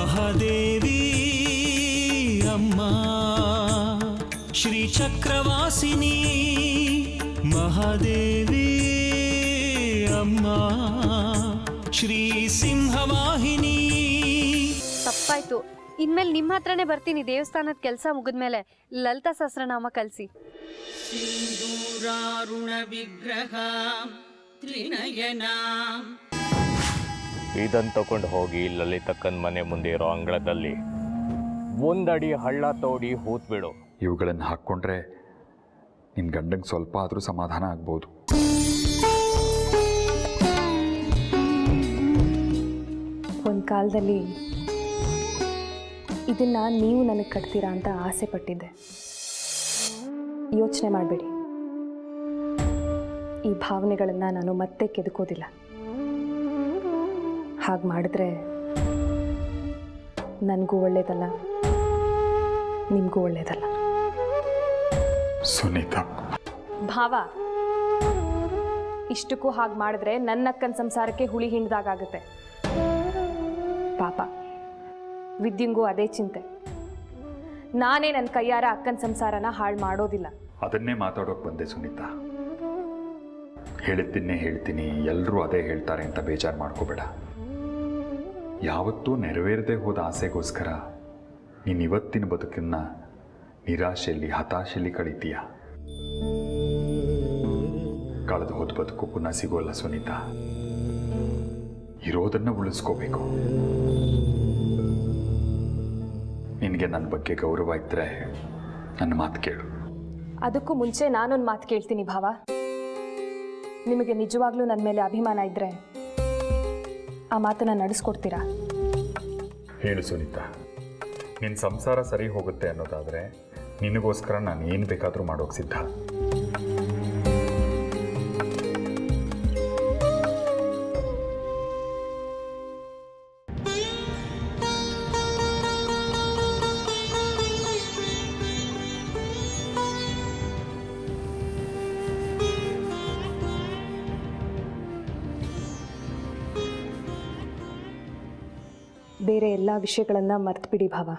ಮಹಾದೇವಿ ಅಮ್ಮ ಶ್ರೀ ಚಕ್ರವಾಸಿನಿ ಮಹಾದೇವಿ ಅಮ್ಮ ಶ್ರೀ ಸಿಂಹವಾಹಿನಿ. ತಪ್ಪಾಯ್ತು, ಇನ್ಮೇಲೆ ನಿಮ್ಮ ಹತ್ರನೇ ಬರ್ತೀನಿ. ದೇವಸ್ಥಾನದ ಕೆಲಸ ಮುಗಿದ್ಮೇಲೆ ಲಲಿತಾ ಸಹಸ್ರನಾಮ ಕಲಿಸಿ. ಸಿಂಧೂರಾರುಣ ವಿಗ್ರಹ ತ್ರಿನಯನ. ಇದನ್ನು ತಗೊಂಡು ಹೋಗಿ ಲಲಿತಕ್ಕನ ಮನೆ ಮುಂದೆ ಇರೋ ಅಂಗಳದಲ್ಲಿ ಒಂದಡಿ ಹಳ್ಳ ತೋಡಿ ಹೂತ್ಬಿಡು. ಇವುಗಳನ್ನು ಹಾಕ್ಕೊಂಡ್ರೆ ನಿನ್ನ ಗಂಡಂಗೆ ಸ್ವಲ್ಪ ಆದರೂ ಸಮಾಧಾನ ಆಗ್ಬೋದು. ಒಂದು ಕಾಲದಲ್ಲಿ ಇದನ್ನು ನೀವು ನನಗೆ ಕಟ್ತೀರಾ ಅಂತ ಆಸೆ ಪಟ್ಟಿದ್ದೆ. ಯೋಚನೆ ಮಾಡಬೇಡಿ, ಈ ಭಾವನೆಗಳನ್ನು ನಾನು ಮತ್ತೆ ಕೆದಕೋದಿಲ್ಲ. ಹಾಗೆ ಮಾಡಿದ್ರೆ ನನಗೂ ಒಳ್ಳೇದಲ್ಲ, ನಿಮಗೂ ಒಳ್ಳೇದಲ್ಲ. ಸುನೀತಾ ಭಾವ, ಇಷ್ಟಕ್ಕೂ ಹಾಗೆ ಮಾಡಿದ್ರೆ ನನ್ನ ಅಕ್ಕನ ಸಂಸಾರಕ್ಕೆ ಹುಳಿ ಹಿಂಡ್ದಾಗುತ್ತೆ. ಪಾಪ ವಿದ್ಯಂಗೂ ಅದೇ ಚಿಂತೆ. ನಾನೇ ನನ್ನ ಕೈಯಾರ ಅಕ್ಕನ ಸಂಸಾರನ ಹಾಳು ಮಾಡೋದಿಲ್ಲ. ಅದನ್ನೇ ಮಾತಾಡೋಕೆ ಬಂದೆ ಸುನೀತಾ. ಹೇಳಿದ್ದನ್ನೇ ಹೇಳ್ತೀನಿ, ಎಲ್ಲರೂ ಅದೇ ಹೇಳ್ತಾರೆ ಅಂತ ಬೇಜಾರು ಮಾಡ್ಕೋಬೇಡ. ಯಾವತ್ತೂ ನೆರವೇರದೆ ಹೋದ ಆಸೆಗೋಸ್ಕರ ನೀನು ಇವತ್ತಿನ ಬದುಕನ್ನು ನಿರಾಶೆಯಲ್ಲಿ ಹತಾಶೆಯಲ್ಲಿ ಕಳೀತೀಯ. ಕಳೆದು ಹೋದ ಬದುಕು ಪುನಃ ಸಿಗೋಲ್ಲ ಸುನೀತಾ. ಇರೋದನ್ನು ಉಳಿಸ್ಕೋಬೇಕು. ನಿನಗೆ ನನ್ನ ಬಗ್ಗೆ ಗೌರವ ಇದ್ದರೆ ನನ್ನ ಮಾತು ಕೇಳು. ಅದಕ್ಕೂ ಮುಂಚೆ ನಾನೊಂದು ಮಾತು ಕೇಳ್ತೀನಿ ಭಾವ. ನಿಮಗೆ ನಿಜವಾಗ್ಲೂ ನನ್ನ ಮೇಲೆ ಅಭಿಮಾನ ಇದ್ದರೆ ಆ ಮಾತನ್ನು ನಡೆಸ್ಕೊಡ್ತೀರಾ? ಹೇಳು ಸುನೀತಾ, ನಿನ್ನ ಸಂಸಾರ ಸರಿ ಹೋಗುತ್ತೆ ಅನ್ನೋದಾದರೆ ನಿನಗೋಸ್ಕರ ನಾನು ಏನು ಬೇಕಾದರೂ ಮಾಡೋಕೆ ಸಿದ್ಧ. ಬೇರೆ ಎಲ್ಲ ವಿಷಯಗಳನ್ನು ಮರೆತುಬಿಡಿ ಭಾವ.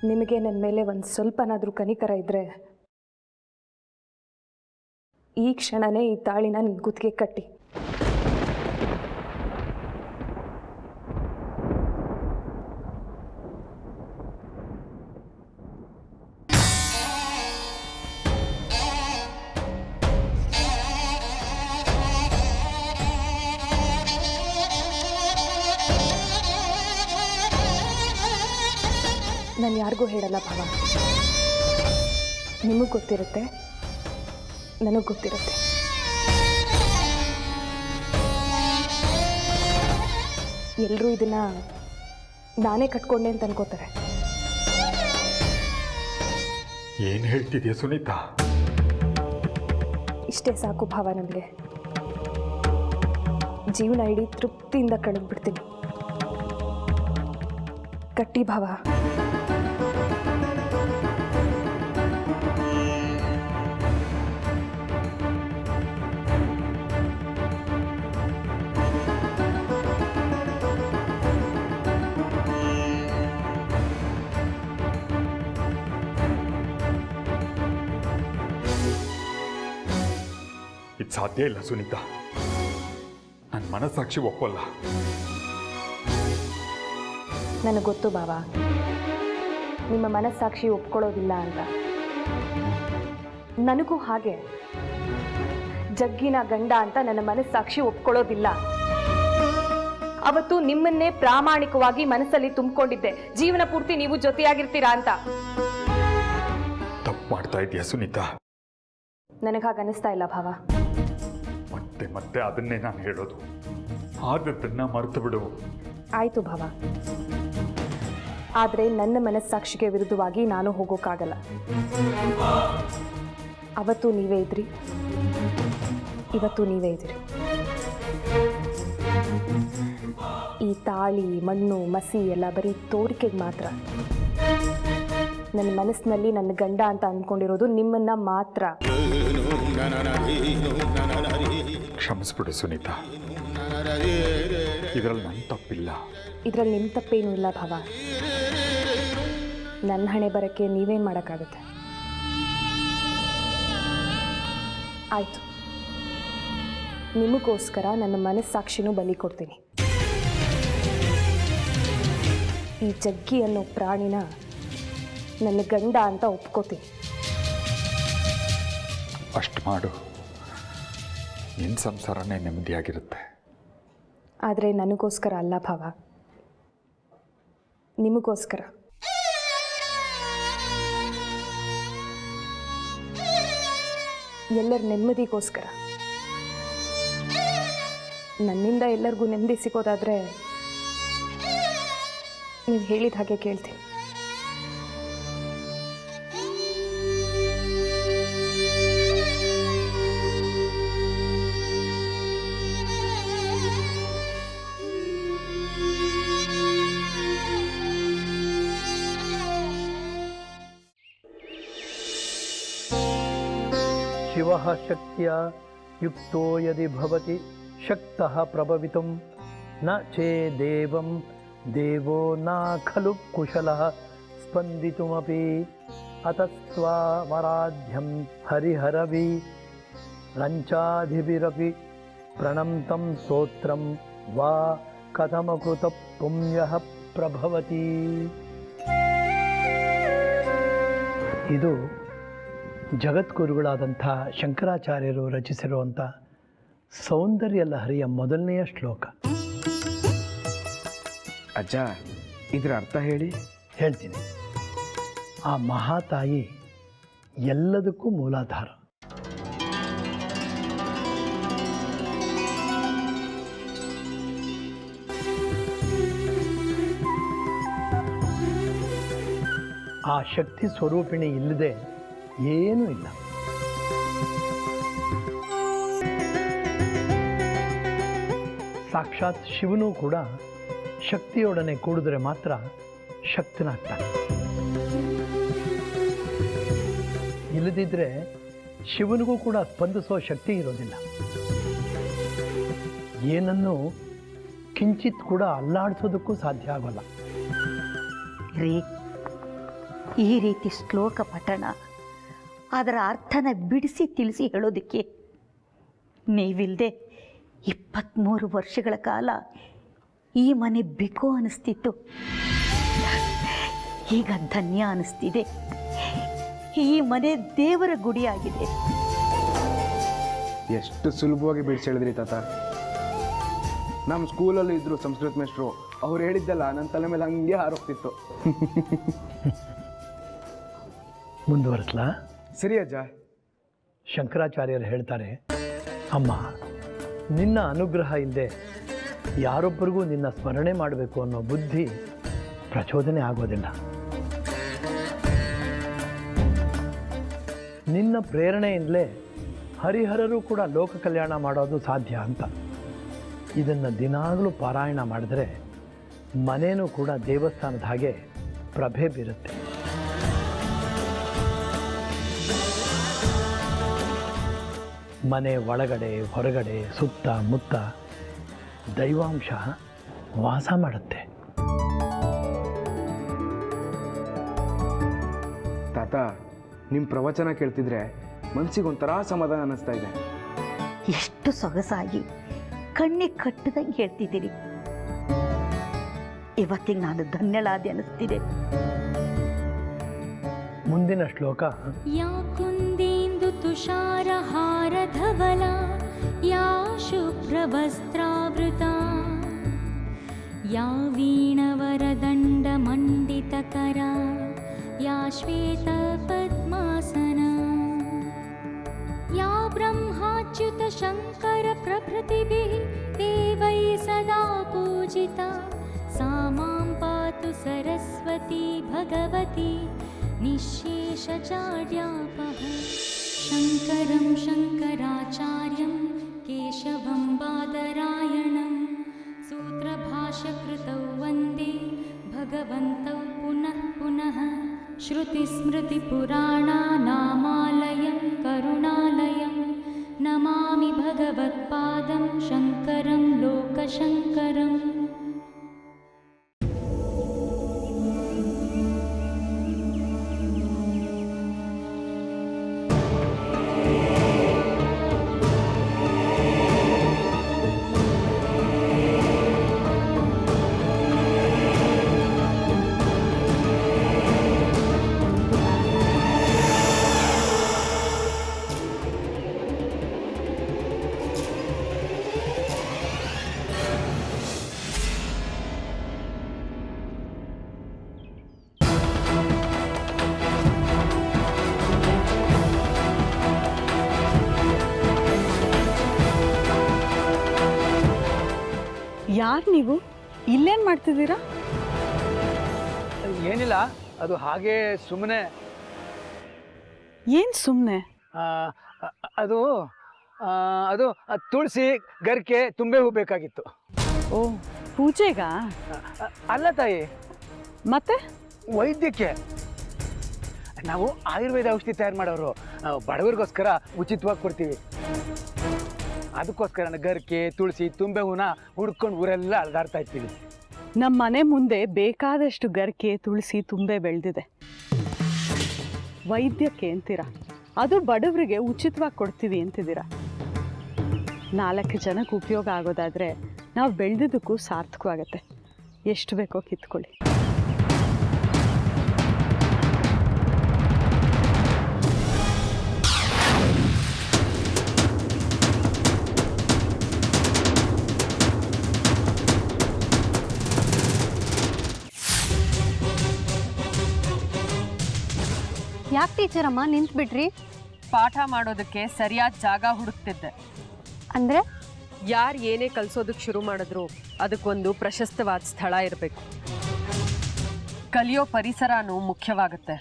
ನಿಮಗೆ ನನ್ನ ಮೇಲೆ ಒಂದು ಸ್ವಲ್ಪನಾದರೂ ಕನಿಕರ ಇದ್ದರೆ ಈ ಕ್ಷಣನೇ ಈ ತಾಳಿನ ನಿನ್ನ ಕುತ್ತಿಗೆ ಕಟ್ಟಿ. ನಾನು ಯಾರಿಗೂ ಹೇಳಲ್ಲ ಭಾವ. ನಿಮಗೆ ಗೊತ್ತಿರುತ್ತೆ, ನನಗೆ ಗೊತ್ತಿರುತ್ತೆ. ಎಲ್ಲರೂ ಇದನ್ನು ನಾನೇ ಕಟ್ಕೊಂಡೆ ಅಂತ ಅನ್ಕೋತಾರೆ. ಏನು ಹೇಳ್ತಿದ್ಯಾ ಸುನೀತಾ? ಇಷ್ಟೇ ಸಾಕು ಭಾವ. ನನಗೆ ಜೀವನ ಇಡೀ ತೃಪ್ತಿಯಿಂದ ಕಳೆದ್ಬಿಡ್ತೀನಿ. ಕಟ್ಟಿ ಭಾವ. ಇದು ಸಾಧ್ಯ ಇಲ್ಲ ಸುನೀತಾ. ನನ್ನ ಮನಸ್ಸಾಕ್ಷಿ ಒಪ್ಪಲ್ಲ. ನನಗೆ ಗೊತ್ತು ಭಾವ, ನಿಮ್ಮ ಮನಸ್ಸಾಕ್ಷಿ ಒಪ್ಕೊಳ್ಳೋದಿಲ್ಲ ಅಂತ. ನನಗೂ ಹಾಗೆ. ಜಗ್ಗಿನ ಗಂಡ ಅಂತ ನನ್ನ ಮನಸ್ಸಾಕ್ಷಿ ಒಪ್ಕೊಳ್ಳೋದಿಲ್ಲ. ಅವತ್ತು ನಿಮ್ಮನ್ನೇ ಪ್ರಾಮಾಣಿಕವಾಗಿ ಮನಸ್ಸಲ್ಲಿ ತುಂಬಿಕೊಂಡಿದ್ದೆ, ಜೀವನ ಪೂರ್ತಿ ನೀವು ಜೊತೆಯಾಗಿರ್ತೀರಾ ಅಂತ. ತಪ್ಪು ಮಾಡ್ತಾ ಇದೆಯಾ ಸುನೀತಾ? ನನಗೆ ಹಾಗೆ ಅನಿಸ್ತಾ ಇಲ್ಲ ಭಾವ. ಮತ್ತೆ ಮತ್ತೆ ಅದನ್ನೇ ನಾನು ಹೇಳೋದು. ಆದದ್ದನ್ನು ಮರೆತು ಬಿಡು. ಆಯಿತು ಭಾವ, ಆದರೆ ನನ್ನ ಮನಸ್ಸಾಕ್ಷಿಗೆ ವಿರುದ್ಧವಾಗಿ ನಾನು ಹೋಗೋಕ್ಕಾಗಲ್ಲ. ಅವತ್ತು ನೀವೇ ಇದ್ರಿ, ಇವತ್ತು ನೀವೇ ಇದ್ದೀರಿ. ಈ ತಾಳಿ, ಮಣ್ಣು, ಮಸಿ ಎಲ್ಲ ಬರೀ ತೋರಿಕೆಗೆ ಮಾತ್ರ. ನನ್ನ ಮನಸ್ಸಿನಲ್ಲಿ ನನ್ನ ಗಂಡ ಅಂತ ಅಂದ್ಕೊಂಡಿರೋದು ನಿಮ್ಮನ್ನ ಮಾತ್ರ. ಕ್ಷಮಿಸ್ಬಿಡು ಸುನೀತಾ. ಇದರಲ್ಲಿ ನನ್ನ ತಪ್ಪಿಲ್ಲ. ಇದರಲ್ಲಿ ನಿಮ್ಮ ತಪ್ಪೇನೂ ಇಲ್ಲ ಭಾವ. ನನ್ನ ಹಣೆ ಬರೋಕ್ಕೆ ನೀವೇನು ಮಾಡೋಕ್ಕಾಗುತ್ತೆ? ಆಯಿತು, ನಿಮಗೋಸ್ಕರ ನನ್ನ ಮನಸ್ಸಾಕ್ಷಿನೂ ಬಲಿ ಕೊಡ್ತೀನಿ. ಈ ಜಗ್ಗಿ ಅನ್ನೋ ಪ್ರಾಣಿನ ನನ್ನ ಗಂಡ ಅಂತ ಒಪ್ಕೋತೀನಿ. ಅಷ್ಟು ಮಾಡು, ನಿನ್ನ ಸಂಸಾರನೇ ನೆಮ್ಮದಿಯಾಗಿರುತ್ತೆ. ಆದರೆ ನನಗೋಸ್ಕರ ಅಲ್ಲ ಭಾವ, ನಿಮಗೋಸ್ಕರ. ಎಲ್ಲರ ನೆಮ್ಮದಿಗೋಸ್ಕರ. ನನ್ನಿಂದ ಎಲ್ಲರಿಗೂ ನೆಮ್ಮದಿ ಸಿಗೋದಾದರೆ ನೀವು ಹೇಳಿದ ಹಾಗೆ ಕೇಳ್ತೀನಿ. ಶಿವಃ ಶಕ್ತಿಯ ಯುಕ್ತೋ ಯದಿ ಭವತಿ ಶಕ್ತಃ ಪ್ರಭವಿತುಂ ನ ಚೇದೇವಂ ದೇವೋ ನ ಖಲು ಕುಶಲಃ ಸ್ಪಂದಿತುಮಪಿ ಅತಸ್ತ್ವಾಮರಾಧ್ಯಂ ಹರಿಹರವಿ ರಂಚಾಧಿಭಿರಪಿ ಪ್ರಣಂತಂ ಸ್ತೋತ್ರಂ ವಾ ಕಥಮಕೃತ ಪುಣ್ಯಃ ಪ್ರಭವತಿ. ಇದು ಜಗದ್ಗುರುಗಳಾದಂಥ ಶಂಕರಾಚಾರ್ಯರು ರಚಿಸಿರುವಂಥ ಸೌಂದರ್ಯ ಲಹರಿಯ ಮೊದಲನೆಯ ಶ್ಲೋಕ. ಅಜ್ಜ, ಇದರ ಅರ್ಥ ಹೇಳಿ. ಹೇಳ್ತೀನಿ. ಆ ಮಹಾತಾಯಿ ಎಲ್ಲದಕ್ಕೂ ಮೂಲಾಧಾರ. ಆ ಶಕ್ತಿ ಸ್ವರೂಪಿಣಿ ಇಲ್ಲದೆ ಏನೂ ಇಲ್ಲ. ಸಾಕ್ಷಾತ್ ಶಿವನೂ ಕೂಡ ಶಕ್ತಿಯೊಡನೆ ಕೂಡಿದ್ರೆ ಮಾತ್ರ ಶಕ್ತನಾಗ್ತಾನೆ. ಇಲ್ಲದಿದ್ದರೆ ಶಿವನಿಗೂ ಕೂಡ ಸ್ಪಂದಿಸೋ ಶಕ್ತಿ ಇರೋದಿಲ್ಲ. ಏನನ್ನು ಕಿಂಚಿತ್ ಕೂಡ ಅಲ್ಲಾಡಿಸೋದಕ್ಕೂ ಸಾಧ್ಯ ಆಗೋಲ್ಲ. ರೀ, ಈ ರೀತಿ ಶ್ಲೋಕ ಪಠಣ, ಅದರ ಅರ್ಥನ ಬಿಡಿಸಿ ತಿಳಿಸಿ ಹೇಳೋದಕ್ಕೆ ನೀವಿಲ್ಲದೆ 23 ವರ್ಷಗಳ ಕಾಲ ಈ ಮನೆ ಬೇಕು ಅನ್ನಿಸ್ತಿತ್ತು. ಈಗ ಧನ್ಯ ಅನ್ನಿಸ್ತಿದೆ. ಈ ಮನೆ ದೇವರ ಗುಡಿಯಾಗಿದೆ. ಎಷ್ಟು ಸುಲಭವಾಗಿ ಬಿಡಿಸಿ ಹೇಳಿದ್ರಿ ತಾತ. ನಮ್ಮ ಸ್ಕೂಲಲ್ಲಿ ಇದ್ರು ಸಂಸ್ಕೃತ ಮೇಷ್ಟ್ರು, ಅವ್ರು ಹೇಳಿದ್ದಲ್ಲ ನನ್ನ ತಲೆ ಮೇಲೆ ಹಂಗೆ ಹಾರೋಗ್ತಿತ್ತು. ಮುಂದುವರಿಸ್ಲಾ? ಸರಿ ಅಜ್ಜ. ಶಂಕರಾಚಾರ್ಯರು ಹೇಳ್ತಾರೆ, ಅಮ್ಮ, ನಿನ್ನ ಅನುಗ್ರಹ ಇಲ್ಲದೆ ಯಾರೊಬ್ಬರಿಗೂ ನಿನ್ನ ಸ್ಮರಣೆ ಮಾಡಬೇಕು ಅನ್ನೋ ಬುದ್ಧಿ ಪ್ರಚೋದನೆ ಆಗೋದಿಲ್ಲ. ನಿನ್ನ ಪ್ರೇರಣೆಯಿಂದಲೇ ಹರಿಹರರು ಕೂಡ ಲೋಕ ಕಲ್ಯಾಣ ಮಾಡೋದು ಸಾಧ್ಯ ಅಂತ. ಇದನ್ನು ದಿನಾಗಲೂ ಪಾರಾಯಣ ಮಾಡಿದ್ರೆ ಮನೇನೂ ಕೂಡ ದೇವಸ್ಥಾನದ ಹಾಗೆ ಪ್ರಭೆ ಬೀರುತ್ತೆ. ಮನೆ ಒಳಗಡೆ ಹೊರಗಡೆ ಸುತ್ತ ಮುತ್ತ ದೈವಾಂಶ ವಾಸ ಮಾಡುತ್ತೆ. ತಾತ, ನಿಮ್ಮ ಪ್ರವಚನ ಕೇಳ್ತಿದ್ರೆ ಮನಸ್ಸಿಗೆ ಒಂಥರ ಸಮಾಧಾನ ಅನ್ನಿಸ್ತಾ ಇದೆ. ಎಷ್ಟು ಸೊಗಸಾಗಿ ಕಣ್ಣಿಗೆ ಕಟ್ಟದಂಗೆ ಹೇಳ್ತಿದ್ದೀರಿ. ಇವತ್ತಿಗೆ ನಾನು ಧನ್ಯಳಾದೆ ಅನ್ನಿಸ್ತಿದೆ. ಮುಂದಿನ ಶ್ಲೋಕ. ಯಾ ಕುಂದೇಂದು ತುಷಾರಹಾರ ಧವಲ ಯಾ ಶುಭ್ರವಸ್ತ್ರಾವೃತ ಯಾ ವೀಣವರದಂಡ ಮಂಡಿತಕರ ಯಾ ಶ್ವೇತ ಪದ್ಮಾಸನ ಯಾ ಬ್ರಹ್ಮಾಚ್ಯುತ ಶಂಕರ ಪ್ರಭೃತಿಭಿಃ ದೇವೈ ಸದಾ ಪೂಜಿತಾ ಸಾ ಮಾಂ ಪಾತು ಸರಸ್ವತಿ ಭಗವತಿ निःशेषजाड्यापः शङ्करं शङ्कराचार्यं केशवं बादरायणं सूत्रभाष्यकृतौ वन्दे भगवन्तौ पुनः पुनः श्रुतिस्मृतिपुराणानामालयं करुणालयं नमामि भगवत्पादं शङ्करं लोकशङ्करम्. शङ्करम् ಯಾರು ನೀವು ಇಲ್ಲೇನು ಮಾಡ್ತಿದ್ದೀರಾ? ಏನಿಲ್ಲ, ಅದು ಹಾಗೆ ಸುಮ್ಮನೆ. ಏನು ಸುಮ್ಮನೆ? ಅದು ಅದು ತುಳಸಿ ಗರ್ಕೆ ತುಂಬೆ ಹೂ ಬೇಕಾಗಿತ್ತು. ಓ, ಪೂಜೆಗಾ? ಅಲ್ಲ ತಾಯಿ, ಮತ್ತೆ ವೈದ್ಯಕ್ಕೆ. ನಾವು ಆಯುರ್ವೇದ ಔಷಧಿ ತಯಾರು ಮಾಡೋರು, ಬಡವರಿಗೋಸ್ಕರ ಉಚಿತವಾಗಿ ಕೊಡ್ತೀವಿ. ಅದಕ್ಕೋಸ್ಕರ ಗರ್ಕೆ ತುಳಸಿ ತುಂಬೆ ಹೂನ ಹುಡ್ಕೊಂಡು ಊರೆಲ್ಲ ಅಲ್ದಾಡ್ತಾ ಇರ್ತೀವಿ. ನಮ್ಮ ಮನೆ ಮುಂದೆ ಬೇಕಾದಷ್ಟು ಗರ್ಕೆ ತುಳಸಿ ತುಂಬೆ ಬೆಳೆದಿದೆ. ವೈದ್ಯಕ್ಕೆ ಅಂತೀರಾ? ಅದು ಬಡವರಿಗೆ ಉಚಿತವಾಗಿ ಕೊಡ್ತೀವಿ ಅಂತಿದ್ದೀರಾ. 4 ಜನಕ್ಕೆ ಉಪಯೋಗ ಆಗೋದಾದರೆ ನಾವು ಬೆಳೆದಿದ್ದಕ್ಕೂ ಸಾರ್ಥಕವಾಗತ್ತೆ. ಎಷ್ಟು ಬೇಕೋ ಕಿತ್ಕೊಳ್ಳಿ. ಯಾಕೆ ಟೀಚರ್ ಅಮ್ಮ ನಿಂತ್ಬಿಟ್ರಿ? ಪಾಠ ಮಾಡೋದಕ್ಕೆ ಸರಿಯಾದ ಜಾಗ ಹುಡುಕ್ತಿದ್ದೆ. ಅಂದರೆ ಯಾರು ಏನೇ ಕಲಿಸೋದಕ್ಕೆ ಶುರು ಮಾಡಿದ್ರು ಅದಕ್ಕೊಂದು ಪ್ರಶಸ್ತವಾದ ಸ್ಥಳ ಇರಬೇಕು. ಕಲಿಯೋ ಪರಿಸರನೂ ಮುಖ್ಯವಾಗುತ್ತೆ.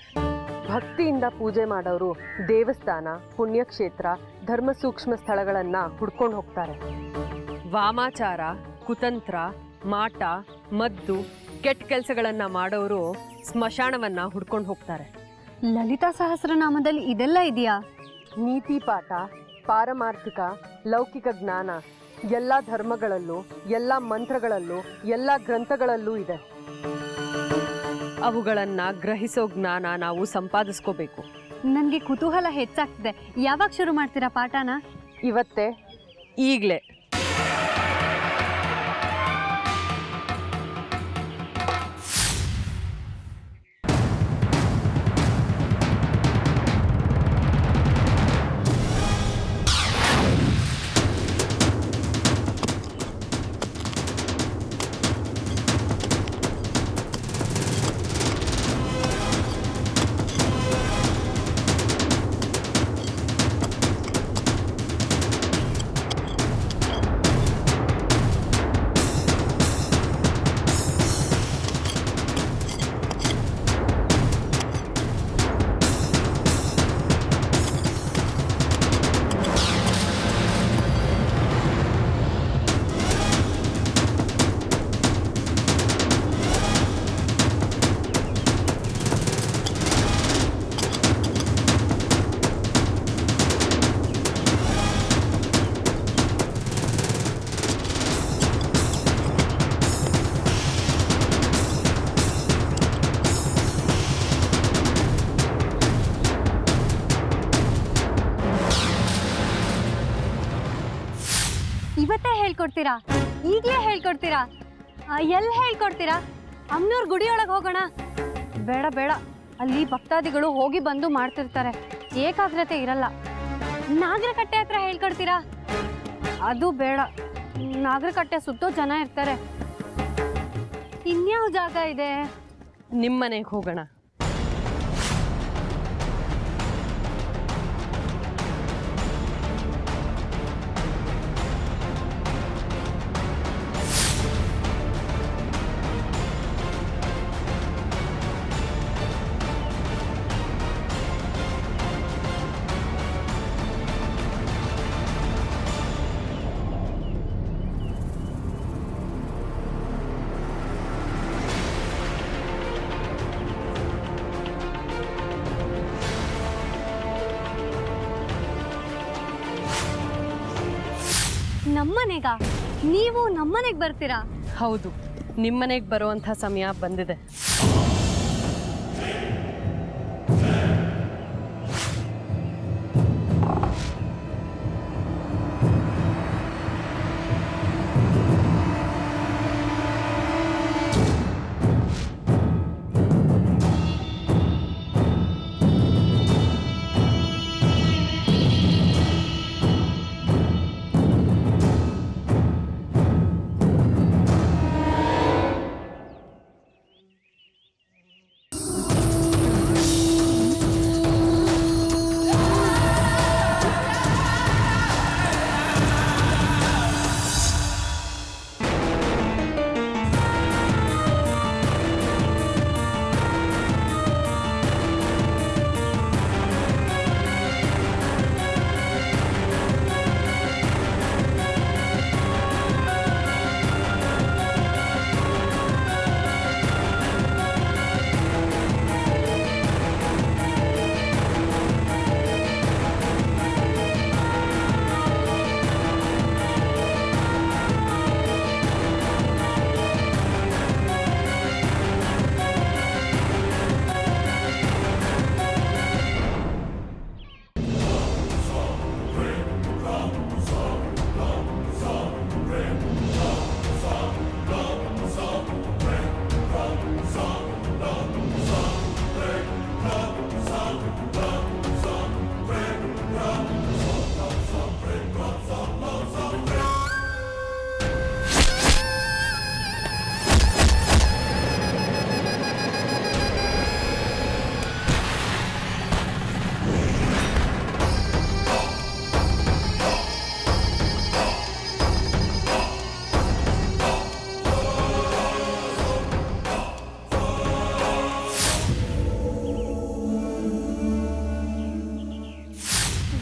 ಭಕ್ತಿಯಿಂದ ಪೂಜೆ ಮಾಡೋರು ದೇವಸ್ಥಾನ, ಪುಣ್ಯಕ್ಷೇತ್ರ, ಧರ್ಮ ಸೂಕ್ಷ್ಮ ಸ್ಥಳಗಳನ್ನು ಹುಡ್ಕೊಂಡು ಹೋಗ್ತಾರೆ. ವಾಮಾಚಾರ, ಕುತಂತ್ರ, ಮಾಟ, ಮದ್ದು, ಕೆಟ್ಟ ಕೆಲಸಗಳನ್ನು ಮಾಡೋರು ಸ್ಮಶಾನವನ್ನು ಹುಡ್ಕೊಂಡು ಹೋಗ್ತಾರೆ. ಲಲಿತಾ ಸಹಸ್ರನಾಮದಲ್ಲಿ ಇದೆಲ್ಲ ಇದೆಯಾ? ನೀತಿ ಪಾಠ, ಪಾರಮಾರ್ಥಿಕ, ಲೌಕಿಕ ಜ್ಞಾನ ಎಲ್ಲ ಧರ್ಮಗಳಲ್ಲೂ, ಎಲ್ಲ ಮಂತ್ರಗಳಲ್ಲೂ, ಎಲ್ಲ ಗ್ರಂಥಗಳಲ್ಲೂ ಇದೆ. ಅವುಗಳನ್ನು ಗ್ರಹಿಸೋ ಜ್ಞಾನ ನಾವು ಸಂಪಾದಿಸ್ಕೋಬೇಕು. ನನಗೆ ಕುತೂಹಲ ಹೆಚ್ಚಾಗ್ತಿದೆ. ಯಾವಾಗ ಶುರು ಮಾಡ್ತೀರಾ ಪಾಠನ? ಇವತ್ತೇ, ಈಗಲೇ. ಇವತ್ತೇ ಹೇಳ್ಕೊಡ್ತೀರಾ? ಈಗಲೇ ಹೇಳ್ಕೊಡ್ತೀರಾ? ಎಲ್ಲಿ ಹೇಳ್ಕೊಡ್ತೀರಾ? ಅಮ್ಮನವ್ರ ಗುಡಿಯೊಳಗೆ ಹೋಗೋಣ. ಬೇಡ ಬೇಡ, ಅಲ್ಲಿ ಭಕ್ತಾದಿಗಳು ಹೋಗಿ ಬಂದು ಮಾಡ್ತಿರ್ತಾರೆ, ಏಕಾಗ್ರತೆ ಇರಲ್ಲ. ನಾಗರಕಟ್ಟೆ ಹತ್ರ ಹೇಳ್ಕೊಡ್ತೀರಾ? ಅದು ಬೇಡ, ನಾಗರಕಟ್ಟೆ ಸುತ್ತೋ ಜನ ಇರ್ತಾರೆ. ಇನ್ಯಾವ ಜಾಗ ಇದೆ? ನಿಮ್ಮನೆಗೆ ಹೋಗೋಣ. ನಮ್ಮನೆಗ? ನೀವು ನಮ್ಮನೆಗೆ ಬರ್ತೀರಾ? ಹೌದು, ನಿಮ್ಮನೆಗೆ ಬರುವಂಥ ಸಮಯ ಬಂದಿದೆ.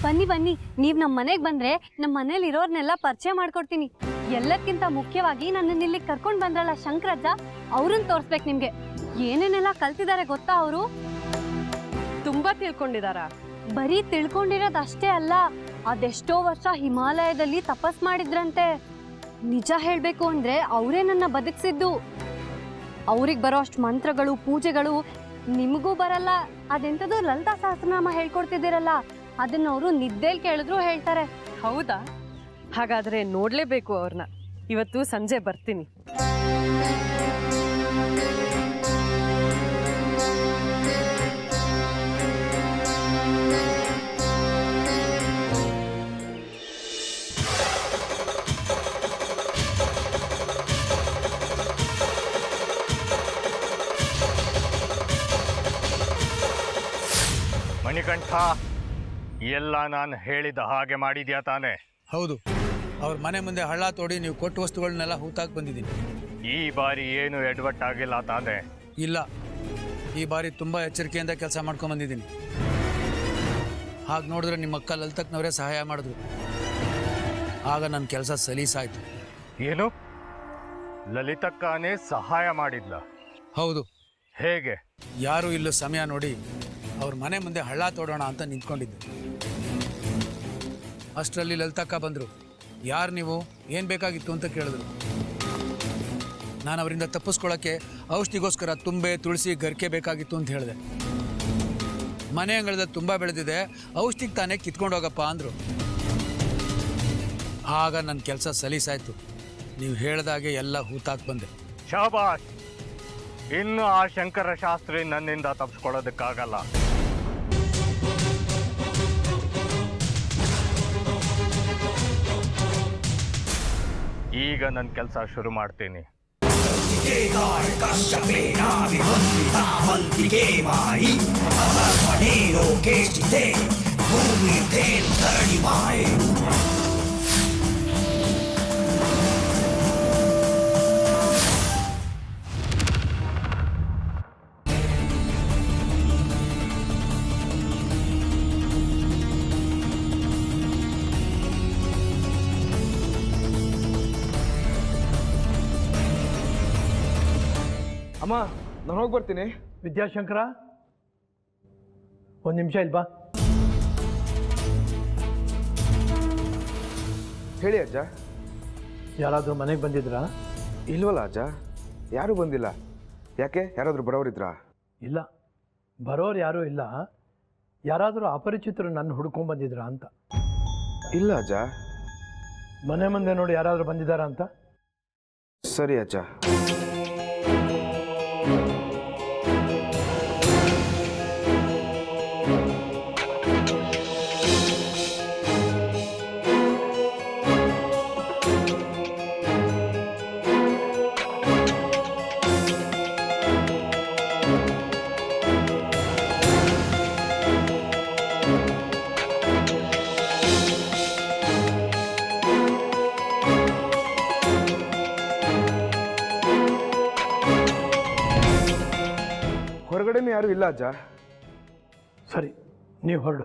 ಬನ್ನಿ ಬನ್ನಿ, ನೀವು ನಮ್ಮ ಮನೆಗೆ ಬಂದರೆ ನಮ್ಮ ಮನೇಲಿ ಇರೋರ್ನೆಲ್ಲ ಪರಿಚಯ ಮಾಡ್ಕೊಡ್ತೀನಿ. ಎಲ್ಲಕ್ಕಿಂತ ಮುಖ್ಯವಾಗಿ ನನ್ನನ್ನು ಇಲ್ಲಿ ಕರ್ಕೊಂಡು ಬಂದ್ರಲ್ಲ ಶಂಕರಜ್ಜ, ಅವ್ರನ್ನ ತೋರಿಸ್ಬೇಕು ನಿಮಗೆ. ಏನೇನೆಲ್ಲ ಕಲ್ತಿದ್ದಾರೆ ಗೊತ್ತಾ ಅವರು? ತುಂಬ ತಿಳ್ಕೊಂಡಿದ್ದಾರಾ? ಬರೀ ತಿಳ್ಕೊಂಡಿರೋದಷ್ಟೇ ಅಲ್ಲ, ಅದೆಷ್ಟೋ ವರ್ಷ ಹಿಮಾಲಯದಲ್ಲಿ ತಪಸ್ ಮಾಡಿದ್ರಂತೆ. ನಿಜ ಹೇಳಬೇಕು ಅಂದರೆ ಅವರೇ ನನ್ನ ಬದುಕಿಸಿದ್ದು. ಅವ್ರಿಗೆ ಬರೋ ಅಷ್ಟು ಮಂತ್ರಗಳು ಪೂಜೆಗಳು ನಿಮಗೂ ಬರಲ್ಲ. ಅದೆಂಥದ್ದು ಲಲಿತಾ ಸಹಸ್ರನಾಮ ಹೇಳ್ಕೊಡ್ತಿದ್ದೀರಲ್ಲ, ಅದನ್ನ ಅವರು ನಿದ್ದೆಯಲ್ಲಿ ಕೇಳಿದ್ರು ಹೇಳ್ತಾರೆ. ಹೌದಾ? ಹಾಗಾದರೆ ನೋಡಲೇಬೇಕು ಅವ್ರನ್ನ. ಇವತ್ತು ಸಂಜೆ ಬರ್ತೀನಿ. ಮಣಿಕಂಠ, ಎಲ್ಲ ನಾನು ಹೇಳಿದ ಹಾಗೆ ಮಾಡಿದ್ಯಾ ತಾನೆ? ಹೌದು. ಅವ್ರ ಮನೆ ಮುಂದೆ ಹಳ್ಳ ತೋಡಿ ನೀವು ಕೊಟ್ಟ ವಸ್ತುಗಳನ್ನೆಲ್ಲ ಹೂತಾಕ್ ಬಂದಿದ್ದೀನಿ. ಈ ಬಾರಿ ಏನು ಎಡವಟ್ಟಾಗಿಲ್ಲ ತಾನೆ? ಇಲ್ಲ, ಈ ಬಾರಿ ತುಂಬ ಎಚ್ಚರಿಕೆಯಿಂದ ಕೆಲಸ ಮಾಡ್ಕೊಂಡು ಬಂದಿದ್ದೀನಿ. ಹಾಗೆ ನೋಡಿದ್ರೆ ನಿಮ್ಮ ಅಕ್ಕ ಲಲಿತಕ್ಕನವರೇ ಸಹಾಯ ಮಾಡಿದ್ರು. ಆಗ ನನ್ನ ಕೆಲಸ ಸಲೀಸಾಯ್ತು. ಏನು, ಲಲಿತಕ್ಕನೇ ಸಹಾಯ ಮಾಡಿದ್ಲ? ಹೌದು. ಹೇಗೆ? ಯಾರೂ ಇಲ್ಲೂ ಸಮಯ ನೋಡಿ ಅವ್ರ ಮನೆ ಮುಂದೆ ಹಳ್ಳ ತೋಡೋಣ ಅಂತ ನಿಂತ್ಕೊಂಡಿದ್ದೆ. ಅಷ್ಟರಲ್ಲಿ ಲಲಿತಕ್ಕ ಬಂದರು. ಯಾರು ನೀವು, ಏನು ಬೇಕಾಗಿತ್ತು ಅಂತ ಕೇಳಿದ್ರು. ನಾನು ಅವರಿಂದ ತಪ್ಪಿಸ್ಕೊಳ್ಳೋಕ್ಕೆ ಔಷಧಿಗೋಸ್ಕರ ತುಂಬೆ ತುಳಸಿ ಗರಿಕೆ ಬೇಕಾಗಿತ್ತು ಅಂತ ಹೇಳಿದೆ. ಮನೆ ಅಂಗಳದಲ್ಲಿ ತುಂಬ ಬೆಳೆದಿದೆ, ಔಷಧಿಗೆ ತಾನೇ ಕಿತ್ಕೊಂಡು ಹೋಗಪ್ಪ ಅಂದರು. ಆಗ ನನ್ನ ಕೆಲಸ ಸಲೀಸಾಯ್ತು. ನೀವು ಹೇಳ್ದಾಗೆ ಎಲ್ಲ ಹೂತಾಕ್ ಬಂದೆ. ಶಾಬಾಷ್! ಇನ್ನು ಆ ಶಂಕರ ಶಾಸ್ತ್ರಿ ನನ್ನಿಂದ ತಪ್ಪಿಸ್ಕೊಳ್ಳೋದಕ್ಕಾಗಲ್ಲ. ಈಗ ನನ್ನ ಕೆಲಸ ಶುರು ಮಾಡ್ತೀನಿ. ಅಮ್ಮ, ನಾನು ಹೋಗಿ ಬರ್ತೀನಿ. ವಿದ್ಯಾಶಂಕರ, ಒಂದು ನಿಮಿಷ ಇಲ್ಲಿ ಬಾ. ಹೇಳಿ ಅಜ್ಜ. ಯಾರಾದರೂ ಮನೆಗೆ ಬಂದಿದ್ರಾ? ಇಲ್ವಲ್ಲ ಅಜ್ಜ, ಯಾರೂ ಬಂದಿಲ್ಲ. ಯಾಕೆ, ಯಾರಾದರೂ ಬರೋರಿದ್ರಾ? ಇಲ್ಲ, ಬರೋರು ಯಾರೂ ಇಲ್ಲ. ಯಾರಾದರೂ ಅಪರಿಚಿತರು ನನ್ನ ಹುಡ್ಕೊಂಡ್ಬಂದಿದ್ರಾ ಅಂತ. ಇಲ್ಲ ಅಜ್ಜ. ಮನೆ ಮುಂದೆ ನೋಡಿ ಯಾರಾದರೂ ಬಂದಿದ್ದಾರಾ ಅಂತ. ಸರಿ ಅಜ್ಜ. ಹೊರಗಡೆನೂ ಯಾರೂ ಇಲ್ಲ ಅಜ್ಜ. ಸರಿ, ನೀವು ಹೊರಡು.